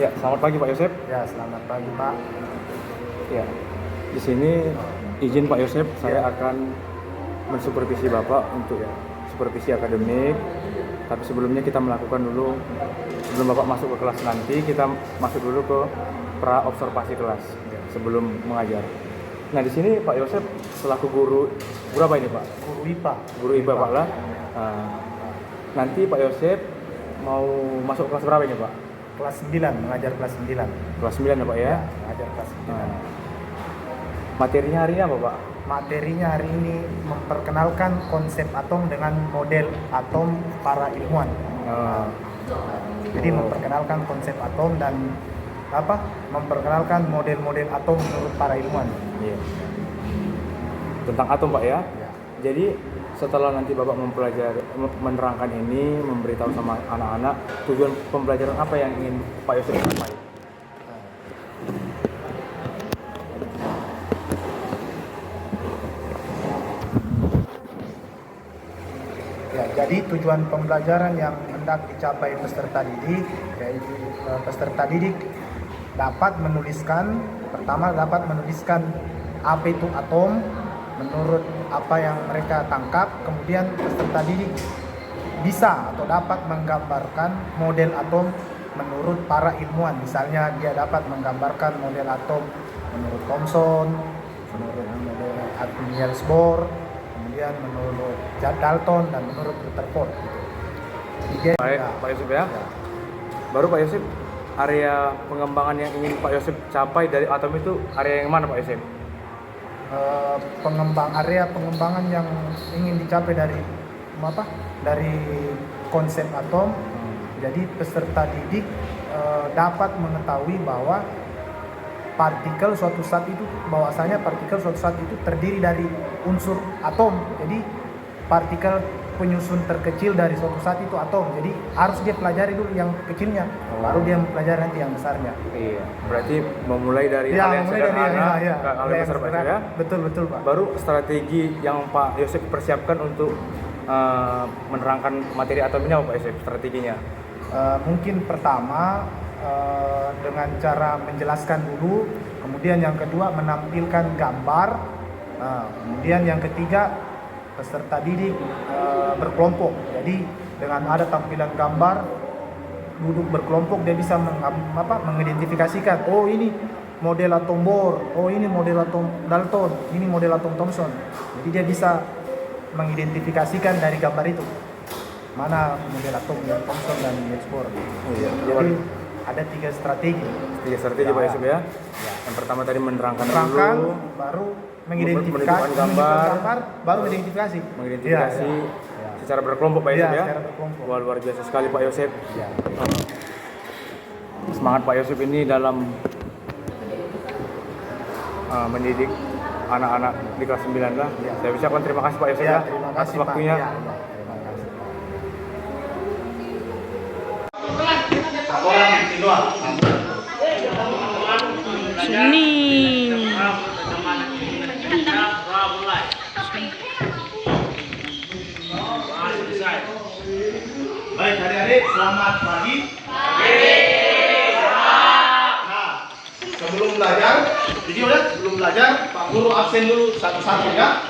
Ya, selamat pagi Pak Yosep. Ya, selamat pagi Pak. Ya, di sini izin Pak Yosep, saya akan mensupervisi Bapak untuk supervisi akademik. Tapi sebelumnya kita melakukan dulu, sebelum Bapak masuk ke kelas nanti, kita masuk dulu ke pra observasi kelas sebelum mengajar. Nah, di sini Pak Yosep selaku guru apa ini Pak? Guru IPA. Guru IPA Pak lah. Nanti Pak Yosep mau masuk kelas berapa ini Pak? Kelas 9, mengajar kelas 9. Kelas 9 ya Pak ya? Mengajar kelas 9. Materinya hari ini apa Pak? Materinya hari ini memperkenalkan konsep atom dengan model atom para ilmuwan. Jadi memperkenalkan konsep atom dan memperkenalkan model-model atom menurut para ilmuwan. Iya. Tentang atom Pak ya? Ya. Jadi setelah nanti Bapak mempelajari, menerangkan ini, memberitahu sama anak-anak tujuan pembelajaran apa yang ingin Pak Yosef capai. Ya, jadi tujuan pembelajaran yang hendak dicapai peserta didik, yaitu peserta didik dapat menuliskan apa itu atom menurut apa yang mereka tangkap. Kemudian peserta didik bisa atau dapat menggambarkan model atom menurut para ilmuwan. Misalnya dia dapat menggambarkan model atom menurut Thomson, menurut model Niels Bohr, kemudian menurut Dalton dan menurut Rutherford. Baik, Pak Yosef ya. Baru Pak Yosef, area pengembangan yang ingin Pak Yosef capai dari atom itu area yang mana Pak Yosef? Pengembangan yang ingin dicapai dari konsep atom. Jadi peserta didik dapat mengetahui bahwa partikel suatu saat itu terdiri dari unsur atom. Jadi partikel penyusun terkecil dari suatu saat itu atom. Jadi harus dia pelajari dulu yang kecilnya, baru dia mempelajari nanti yang besarnya. Iya. Berarti memulai dari hal yang sederhana ke hal yang besar Pak ya. Betul Pak. Baru strategi yang Pak Yosef persiapkan untuk menerangkan materi atom ini apa Pak Yosef strateginya? Mungkin pertama dengan cara menjelaskan dulu, kemudian yang kedua menampilkan gambar, kemudian yang ketiga peserta didik berkelompok. Jadi dengan ada tampilan gambar duduk berkelompok, dia bisa mengidentifikasikan, oh ini model atom Bohr, oh ini model atom Dalton, ini model atom Thomson. Jadi dia bisa mengidentifikasikan dari gambar itu mana model atom yang Thomson dan Niels Bohr. Jadi ada tiga strategi Pak Yosef ya. Yang pertama tadi menerangkan dulu, baru mengidentifikasi gambar, baru mengidentifikasi secara berkelompok Pak Yosef ya. Secara berkelompok. Wah, luar biasa sekali Pak Yosef. Ya. Semangat Pak Yosef ini dalam mendidik anak-anak di kelas 9 lah. Ya. Saya ucapkan terima kasih Pak Yosef ya, Terima atas kasih waktunya. Pak. Terima kasih. Sini. Baik adik-adik, selamat pagi. Nah, sebelum belajar, Pak Guru absen dulu satu-satu ya.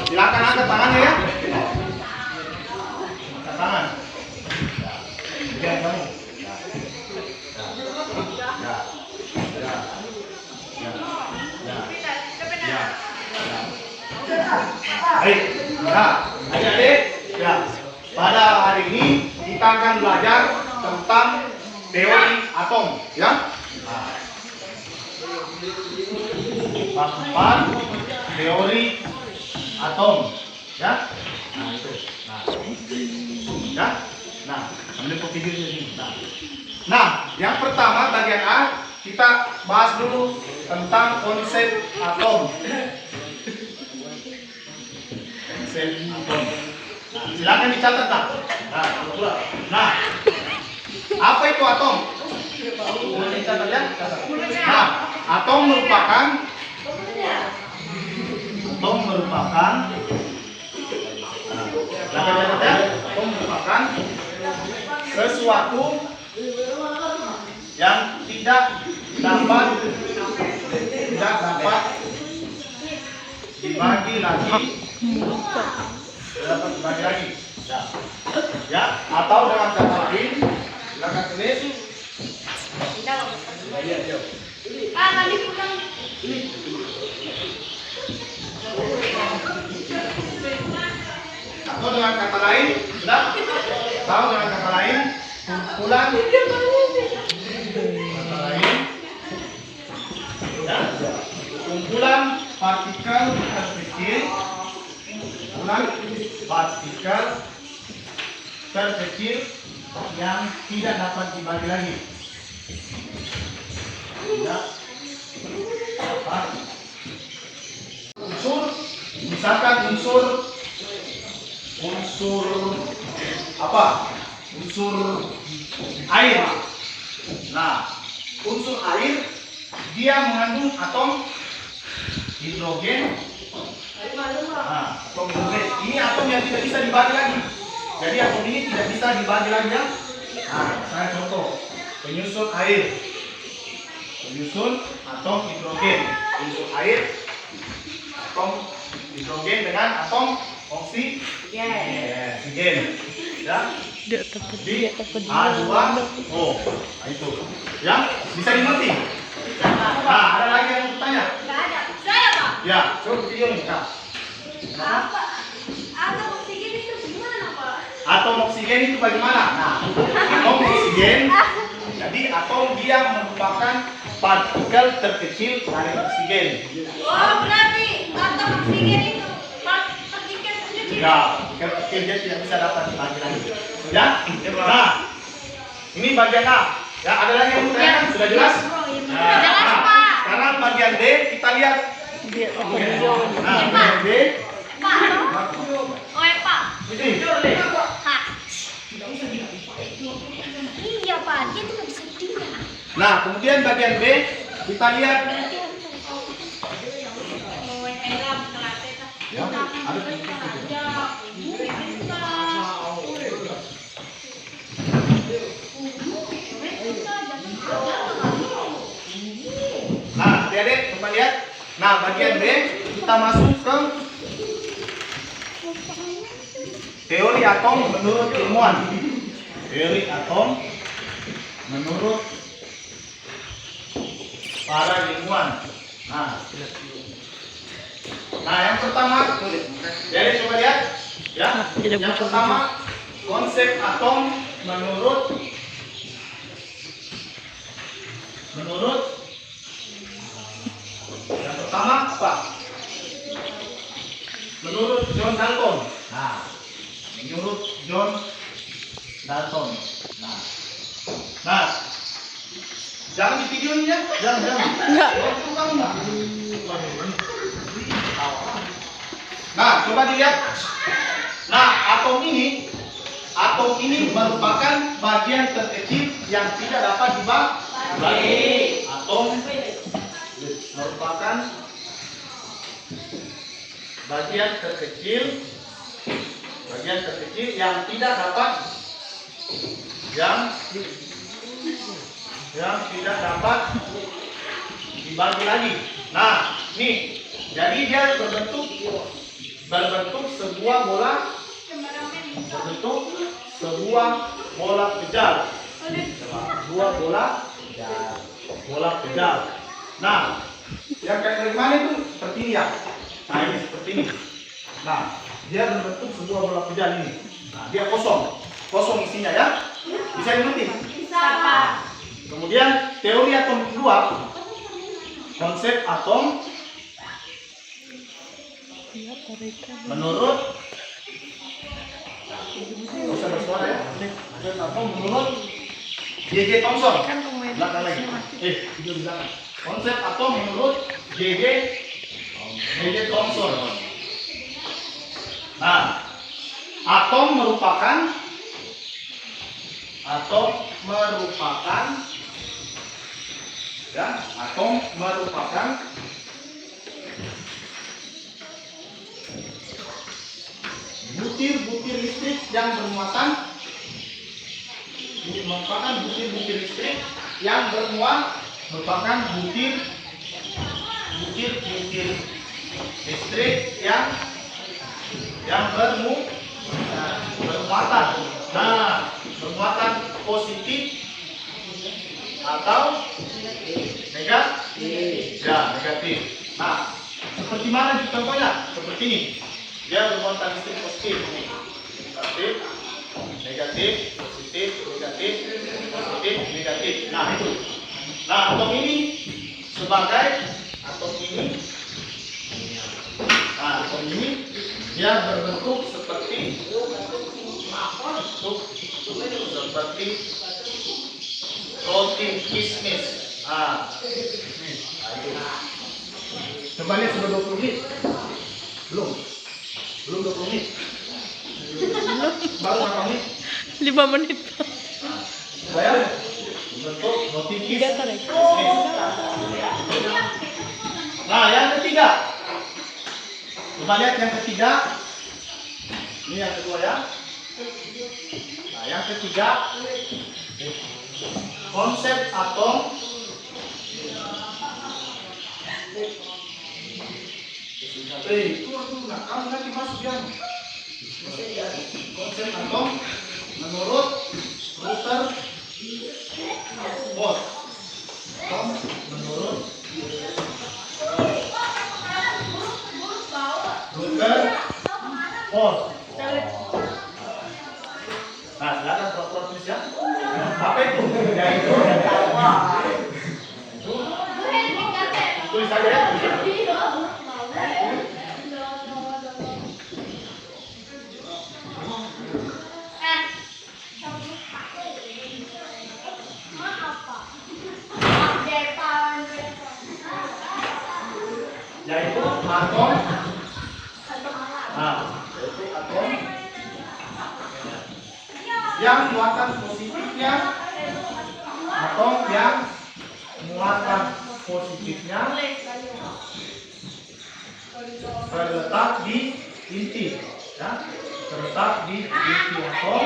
Silakan angkat tangannya ya. Angkat tangan. Jangan kamu. Baik, nah, adik-adik, ya. Pada hari ini kita akan belajar tentang teori atom, ya. Bab 4, teori atom, ya. Nah itu, ya. Nah, ambil kopi dulu di sini. Nah, yang pertama bagian A kita bahas dulu tentang konsep atom. Konsep atom. Nah, silakan dicatat tak. Nah, apa itu atom? Dicatat ya. Nah, atom merupakan sesuatu tidak dapat dibagi lagi. Dapat dibagi lagi. Ya, atau dengan kata lain, silakan tulis. Nanti pulang. Atau dengan kata lain, sudah? Atau dengan kata lain, kumpulan kata lain, ya, kumpulan partikel terkecil, kumpulan partikel terkecil yang tidak dapat dibagi lagi. Tidak dapat. Unsur, misalkan unsur apa? Unsur air. Nah, unsur air dia mengandung atom hidrogen. Nah, atom hidrogen. Ini atom yang tidak bisa dibagi lagi. Jadi atom ini tidak bisa dibagi lagi ya. Nah, saya contoh penyusun air. Penyusun atom hidrogen. Unsur air atom hidrogen dengan atom oksigen. Ya. Di H2O. Nah, itu. Ya, bisa dimengerti? Nah, ada lagi yang bertanya? Nggak ada. Saya, Pak. Ya, coba video nih, Kak. Apa? Atom oksigen itu gimana, Pak? Atom oksigen itu bagaimana? Nah, atom oksigen, jadi atom dia merupakan partikel terkecil dari oksigen. Oh, berarti atom oksigen itu partikel kecil. Ya, partikel kecil dia tidak bisa dapat dibagi lagi. Ya, nah, ini bagian A. Ya, ada lagi yang mau tanyakan? Sudah jelas? Jelas, Pak. Sekarang bagian D kita lihat. Nah, bagian D. Pak. Oh, ya, Pak. Ini. Hah. Iya, Pak. Dia tuh nggak bisa dilihat. Nah, kemudian bagian B kita lihat. Ya, ada. Nah, adik-adik coba lihat. Nah, bagian B kita masuk ke teori atom menurut ilmuwan. Teori atom menurut para ilmuwan. Nah, yang pertama, jadi coba lihat, ya. Yang pertama, konsep atom menurut yang pertama apa? Menurut John Dalton. Nah, menurut John Dalton. Nah, jangan di video ini ya, jangan. Nah, coba dilihat. Nah, atom ini merupakan bagian terkecil yang tidak dapat dibagi. Atom merupakan bagian terkecil yang tidak dapat dibagi lagi. Nah, nih, jadi dia berbentuk sebuah bola kejal. Bola kejal. Nah, yang kayak dari mana itu seperti ini ya. Nah, ini seperti ini. Nah, dia berbentuk sebuah bola kejal ini. Nah, dia kosong isinya ya. Bisa dimengerti? Bisa, Pak. Kemudian teori atom kedua, konsep atom menurut bisa bersuara ya. Konsep atom menurut J.J. Thomson. Belakang lagi. Video belakang. Konsep atom menurut J.J. Thomson. Nah, atom merupakan butir-butir listrik yang bermuatan. Ini merupakan butir-butir listrik yang bermuat merupakan butir listrik yang bermuatan. Nah, bermuatan positif atau negatif. Ya, negatif. Nah, seperti mana contohnya? Seperti ini. Dia bermuatan listrik positif. Negatif, positif, negatif. Nah, itu. Nah, atom ini sebagai atom ini. Nah, atom ini dia berbentuk seperti roti kismis. Nah, itu. Coba lihat sudah 20 menit. Belum 20 menit. Baru berapa menit? 5 menit. Saya bentuk roti kismis. Nah, yang ketiga. Coba lihat yang ketiga. Ini yang kedua ya. Nah, yang ketiga. Konsep atom. Kamu nanti masuk yang konsep atom menurut Rutherford. Menurut Rutherford. Nah, silakan prof tulis ya. Apa itu? Yaitu tulis saja ya. Yaitu atom. Nah, yaitu atom yang muatan positifnya, atom yang muatan positifnya terletak di inti, ya, terletak di inti atom.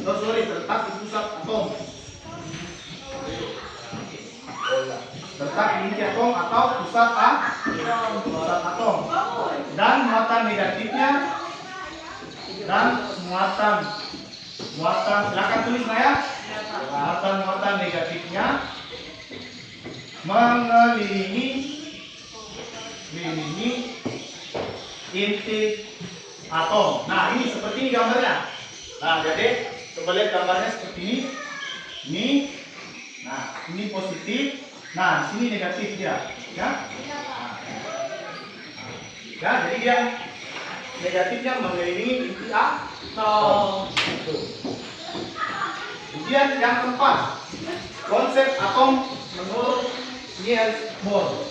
Terletak di pusat atom. Letak di inti atom atau pusat atom. Dan muatan negatifnya dan muatan silakan tulis Maya. Muatan negatifnya mengelilingi inti atom. Nah, ini seperti ini gambarnya. Nah, jadi coba lihat gambarnya seperti ini. Ini. Nah, ini positif. Nah, di sini negatif dia, ya. Ya, jadi dia negatifnya mengelilingi inti atom. Kemudian yang keempat, konsep atom menurut Niels Bohr.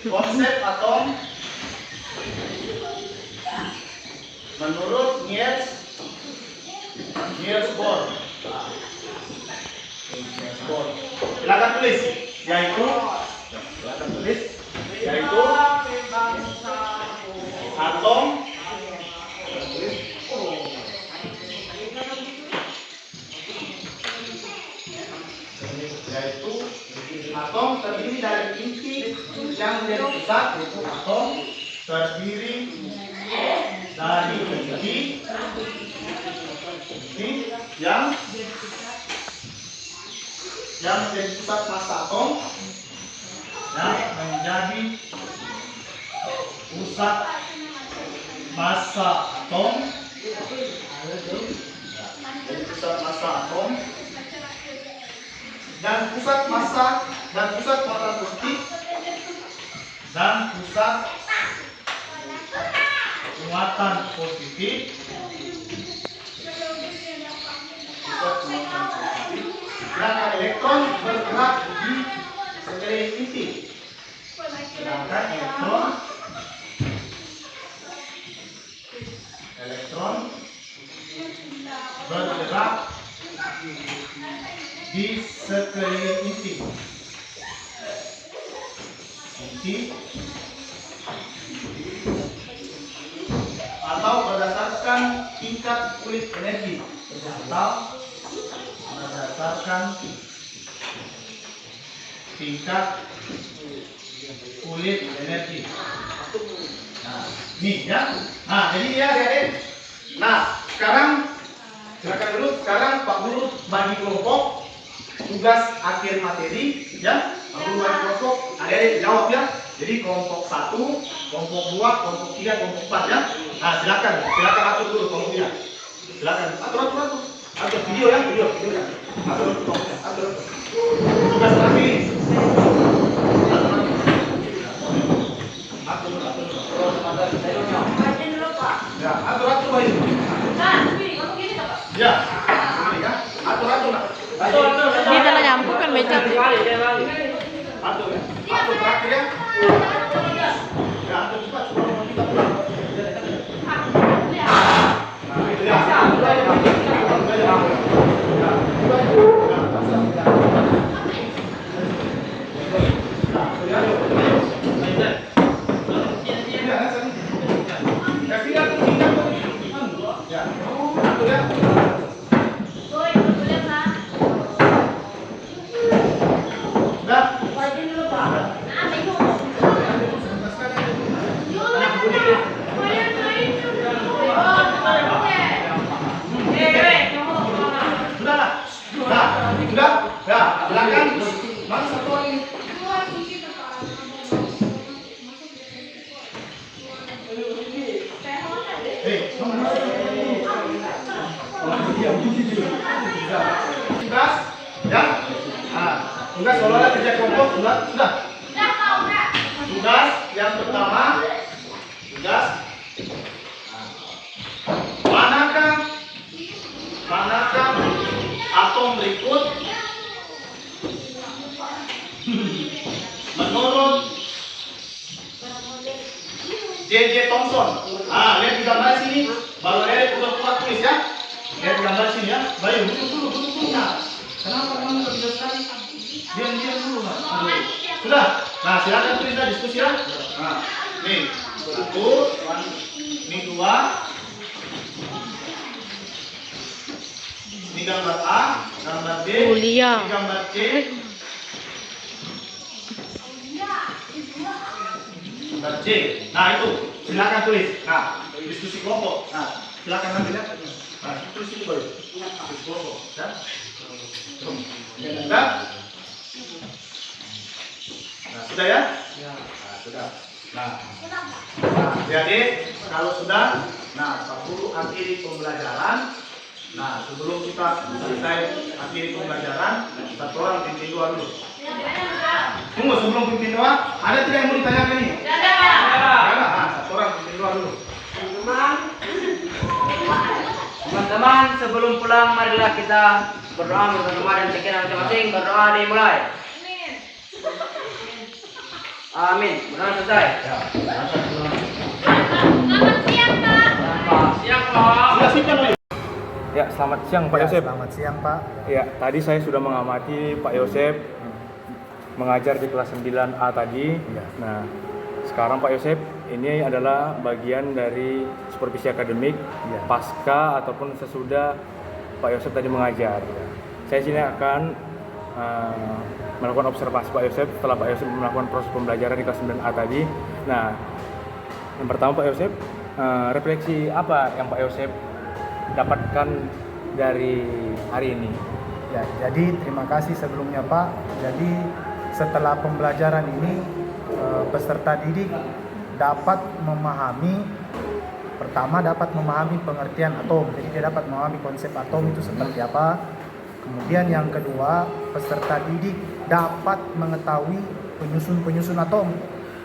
Konsep atom menurut Niels Bohr. Silakan tulis, yaitu atom terdiri dari inti yang menjadi pusat, yaitu atom terdiri dari inti yang menjadi pusat massa atom, yang menjadi pusat massa atom, dan pusat massa dan pusat muatan positif dan pusat muatan positif. Dan elektron bergerak di sekeliling inti. Sedangkan elektron di sekeliling inti. Atau berdasarkan tingkat kulit energi, atau berdasarkan tingkat kulit energi. Nah, nih ya. Nah, jadi ya adik. Nah, sekarang silakan dulu. Sekarang Pak Guru bagi kelompok tugas akhir materi, ya. Pak Guru bagi kelompok. Adik jawab ya. Jadi kelompok 1, kelompok 2, kelompok 3, kelompok 4 ya. Nah, silakan atur dulu kelompoknya. Silakan atur. Atur video ya. Atur. Tugas terakhir. Badan dulu Pak. Ya, atur baik. Nah, begini, kamu gini tak Pak? Ya. Ini ya. Atur. Dia telah nyampuk kan becak. Atur ya. Atur terakhir ya. Ya, atur cepat sebelum kita pulang. Nah, itu ya. Badan dulu Pak. Nah, tengok. Sudah. Ya, silakan. Mana satu lagi? Tugas, ya. Nah, tugas olah kerja kelompok sudah. Tugas yang pertama, manakah atom berikut menurut J.J. Thomson. Lihat di gambar sini, baru ada buat tulis ya. Lihat di gambar sini ya. Bayu, duduk dulu. Nah, kenapa kamu nggak bisa sekali? Diam dulu. Sudah. Nah, silakan tulis ya, diskusi ya. Nah, nih, 1, ini 2. Ini gambar A, gambar B, Kuliah. ini gambar C. Gambar C. Nah, itu silakan tulis. Nah, diskusi kelompok. Nah, silakan ambil ya. Nah, tulis itu baru. Diskusi kelompok, ya. Sudah? Nah, sudah ya? Nah, sudah. Nah, jadi kalau sudah, Pak Guru akhiri pembelajaran. Nah, sebelum kita selesai akhiri pembelajaran, satu orang pimpin doa dulu. Tunggu, sebelum pimpin doa, ada tidak yang mau ditanyakan ini? Ada. Satu orang pimpin doa dulu. Teman-teman, sebelum pulang marilah kita berdoa bersama dan pikiran masing-masing. Berdoa dimulai. Amin. Berdoa selesai. Selamat siang Pak. Siang Pak. Sudah siap belum? Ya, selamat siang Pak Ya, Yosep. selamat siang Pak. Ya, tadi saya sudah mengamati Pak Yosep mengajar di kelas 9A tadi. Ya. Nah, sekarang Pak Yosep ini adalah bagian dari supervisi akademik Ya. pasca ataupun sesudah Pak Yosep tadi mengajar. Saya sini akan melakukan observasi Pak Yosep setelah Pak Yosep melakukan proses pembelajaran di kelas 9A tadi. Nah, yang pertama Pak Yosep, refleksi apa yang Pak Yosep dapatkan dari hari ini? Ya, jadi terima kasih sebelumnya Pak. Jadi setelah pembelajaran ini peserta didik dapat memahami, pertama dapat memahami pengertian atom. Jadi dia dapat memahami konsep atom itu seperti apa. Kemudian yang kedua, peserta didik dapat mengetahui penyusun atom.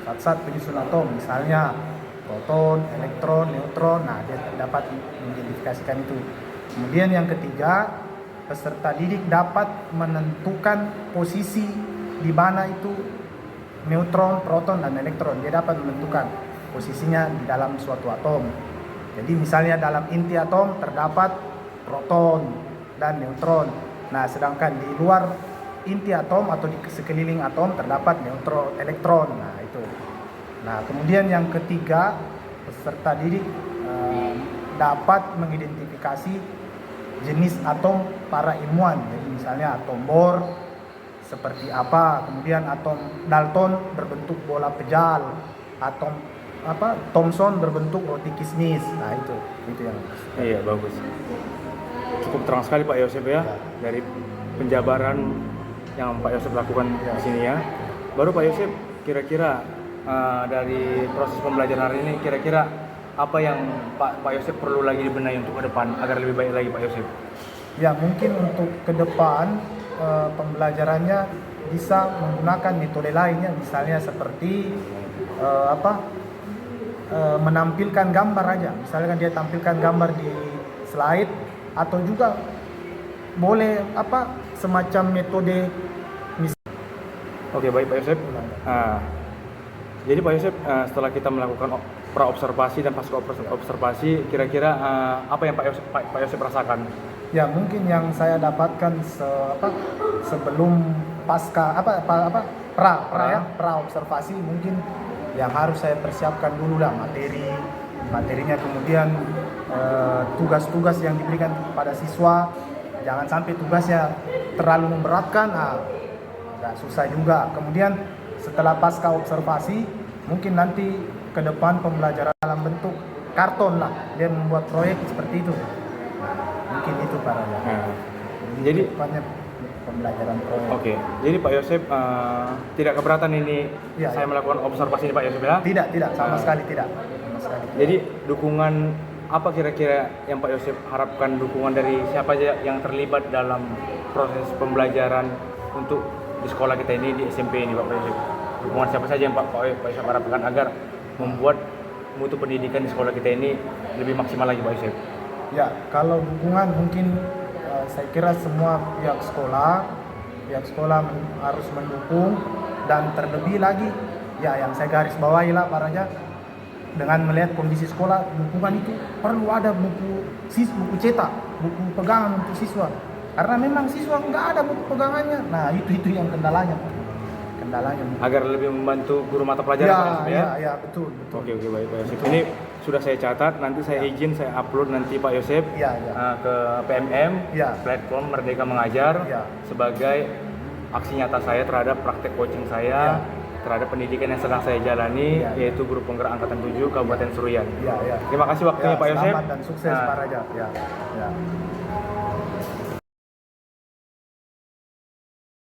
Zat-zat penyusun atom, misalnya proton, elektron, neutron. Nah, dia dapat mengidentifikasikan itu. Kemudian yang ketiga, peserta didik dapat menentukan posisi di mana itu neutron, proton, dan elektron. Dia dapat menentukan posisinya di dalam suatu atom. Jadi misalnya dalam inti atom terdapat proton dan neutron. Nah, sedangkan di luar inti atom atau di sekeliling atom terdapat neutron elektron. Nah, itu. Nah, kemudian yang ketiga, peserta didik dapat mengidentifikasi jenis atom para ilmuwan. Jadi misalnya atom Bohr seperti apa, kemudian atom Dalton berbentuk bola pejal, atom Thomson berbentuk roti kismis. Nah, itu yang Iya, bagus. Cukup terang sekali Pak Yosep ya, dari penjabaran yang Pak Yosep lakukan di sini ya. Baru Pak Yosep, kira-kira dari proses pembelajaran hari ini, kira-kira apa yang Pak Yosep perlu lagi dibenahi untuk ke depan agar lebih baik lagi Pak Yosep? Ya, mungkin untuk ke depan pembelajarannya bisa menggunakan metode lainnya, misalnya seperti menampilkan gambar aja. Misalnya dia tampilkan gambar di slide, atau juga boleh semacam metode Oke, baik Pak Yosep. Jadi Pak Yosep, setelah kita melakukan pra-observasi dan pasca observasi, kira-kira apa yang Pak Yosep rasakan? Ya, mungkin yang saya dapatkan sebelum pasca pra observasi, mungkin yang harus saya persiapkan dulu lah materinya, kemudian tugas-tugas yang diberikan kepada siswa, jangan sampai tugasnya terlalu memberatkan, agak susah juga. Kemudian setelah pasca observasi, mungkin nanti ke depan pembelajaran dalam bentuk karton lah, dia membuat proyek seperti itu. Mungkin itu para Jadi depannya pembelajaran proyek. Oke, jadi Pak Yosep tidak keberatan ini saya melakukan observasi ini Pak Yosep ya? Tidak, sama sekali tidak. Sama sekali tidak. Jadi dukungan apa kira-kira yang Pak Yosep harapkan, dukungan dari siapa saja yang terlibat dalam proses pembelajaran untuk di sekolah kita ini, di SMP ini Pak Yosep? Dukungan siapa saja yang Pak Yosep harapkan agar membuat mutu pendidikan di sekolah kita ini lebih maksimal lagi Pak Yosep? Ya, kalau dukungan mungkin saya kira semua pihak sekolah harus mendukung, dan terlebih lagi ya yang saya garis bawahi lah parahnya, dengan melihat kondisi sekolah, dukungan itu perlu ada buku cetak, buku pegangan untuk siswa, karena memang siswa nggak ada buku pegangannya. Nah, itu yang kendalanya agar lebih membantu guru mata pelajaran Pak Yosep ya? Ya, betul. Oke, baik Pak Yosep. Ini sudah saya catat, nanti saya izin saya upload nanti Pak Yosep ke PMM, platform Merdeka Mengajar, sebagai aksi nyata saya terhadap praktek coaching saya, terhadap pendidikan yang sedang saya jalani, yaitu Guru Penggerak Angkatan 7 Kabupaten Seruyan. Terima kasih waktunya Pak Yosep. Selamat dan sukses para